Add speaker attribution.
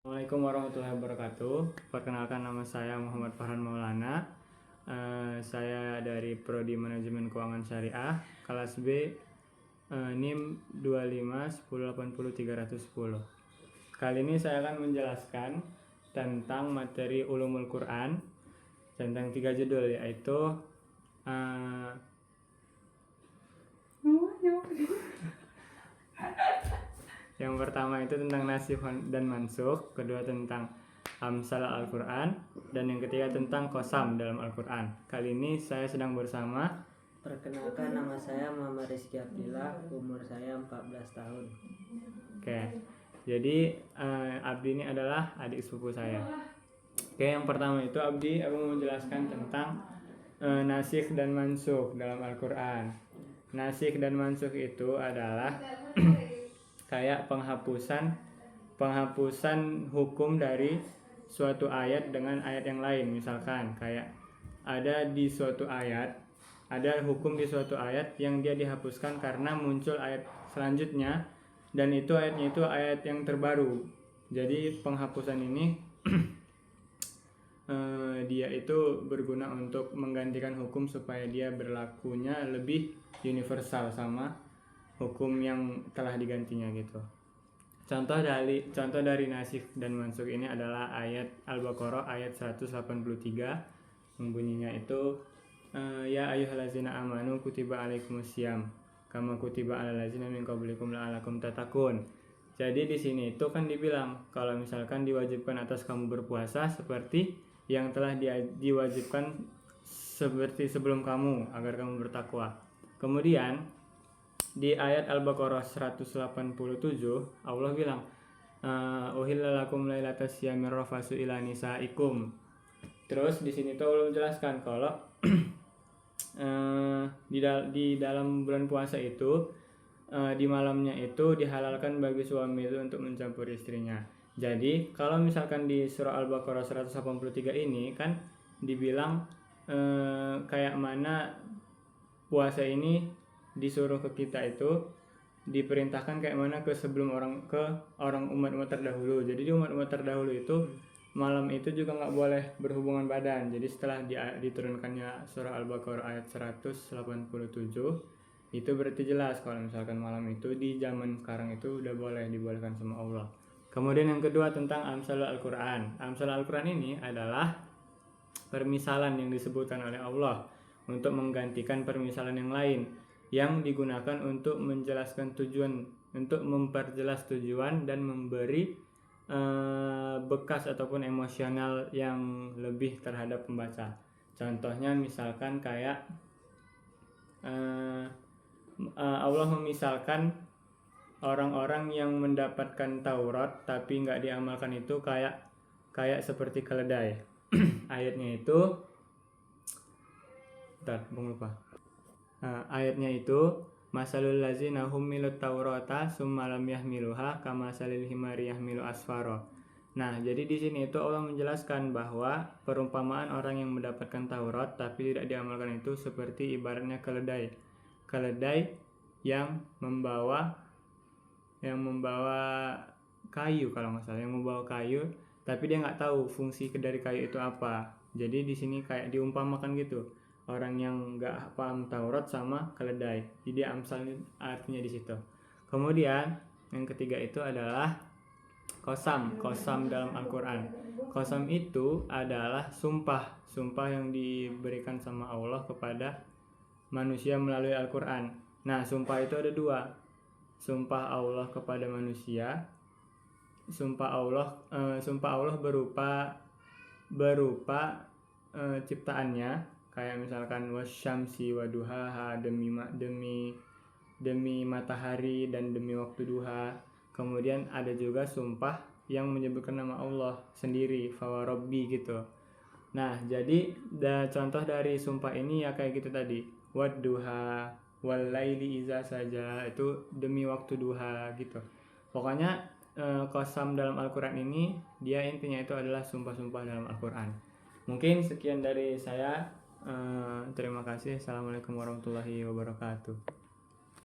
Speaker 1: Assalamualaikum warahmatullahi wabarakatuh. Perkenalkan, nama saya Muhammad Farhan Maulana. Saya dari Prodi Manajemen Keuangan Syariah, kelas B, NIM 25 10 80 310. Kali ini saya akan menjelaskan tentang materi Ulumul Quran tentang 3 judul, yaitu yang pertama itu tentang nasikh dan mansukh, kedua tentang amsal Al-Quran, dan yang ketiga tentang qasam dalam Al-Quran. Kali ini saya sedang bersama.
Speaker 2: Perkenalkan, nama saya Muhammad Rizky Abdillah, umur saya 14 tahun.
Speaker 1: Oke, jadi Abdi ini adalah adik sepupu saya. Oke, yang pertama itu Abdi mau menjelaskan tentang nasikh dan mansukh dalam Al-Quran. Nasikh dan mansukh itu adalah kayak penghapusan hukum dari suatu ayat dengan ayat yang lain. Misalkan kayak ada hukum di suatu ayat yang dia dihapuskan karena muncul ayat selanjutnya, dan itu ayatnya itu ayat yang terbaru. Jadi penghapusan ini dia itu berguna untuk menggantikan hukum supaya dia berlakunya lebih universal sama hukum yang telah digantinya gitu. Contoh dari nasikh dan mansukh ini adalah ayat Al-Baqarah ayat 183, bunyinya itu ya ayyuhallazina amanu kutiba alaikumusiyam kama kutiba alal ladzina min qablikum la'allakum tattaqun. Jadi di sini itu kan dibilang kalau misalkan diwajibkan atas kamu berpuasa seperti yang telah diwajibkan seperti sebelum kamu agar kamu bertakwa. Kemudian di ayat Al-Baqarah 187 Allah bilang uhilla lakum lailatas siyamir rafasu ila nisaikum. Terus di sini tuh Allah menjelaskan kalau di dalam bulan puasa itu di malamnya itu dihalalkan bagi suami itu untuk mencampuri istrinya. Jadi kalau misalkan di surah Al-Baqarah 183 ini kan dibilang kayak mana puasa ini disuruh ke kita itu diperintahkan kayak mana ke orang umat terdahulu. Jadi di umat terdahulu itu malam itu juga nggak boleh berhubungan badan. Jadi setelah diturunkannya surah Al-Baqarah ayat 187 itu berarti jelas kalau misalkan malam itu di zaman sekarang itu udah dibolehkan sama Allah. Kemudian yang kedua tentang amsal Al-Quran. Amsal Al-Quran ini adalah permisalan yang disebutkan oleh Allah untuk menggantikan permisalan yang lain yang digunakan untuk menjelaskan tujuan, untuk memperjelas tujuan dan memberi bekas ataupun emosional yang lebih terhadap pembaca. Contohnya misalkan kayak Allah memisalkan orang-orang yang mendapatkan Taurat tapi nggak diamalkan itu kayak seperti keledai. Ayatnya itu ayatnya itu masalul ladzina humilut taurata summa lam yahmiluha kamasalil himari yahmilu asfara. Nah, jadi di sini itu Allah menjelaskan bahwa perumpamaan orang yang mendapatkan Taurat tapi tidak diamalkan itu seperti ibaratnya keledai. Keledai yang membawa kayu, kalau nggak salah, yang membawa kayu tapi dia nggak tahu fungsi dari kayu itu apa. Jadi di sini kayak diumpamakan gitu, orang yang nggak paham Taurat sama keledai. Jadi amsal artinya di situ. Kemudian yang ketiga itu adalah qasam dalam Al-Quran. Qasam itu adalah sumpah yang diberikan sama Allah kepada manusia melalui Al-Quran. Nah, sumpah itu ada dua. Sumpah Allah kepada manusia. Sumpah Allah berupa ciptaannya, kayak misalkan wasyamsi waduhaha, demi matahari dan demi waktu duha. Kemudian ada juga sumpah yang menyebutkan nama Allah sendiri, fawarabbi gitu. Nah, jadi contoh dari sumpah ini ya kayak gitu tadi, wadduha walaili iza saja, itu demi waktu duha gitu. Pokoknya qasam dalam Al-Quran ini dia intinya itu adalah sumpah-sumpah dalam Al-Quran. Mungkin sekian dari saya. Terima kasih. Assalamualaikum warahmatullahi wabarakatuh.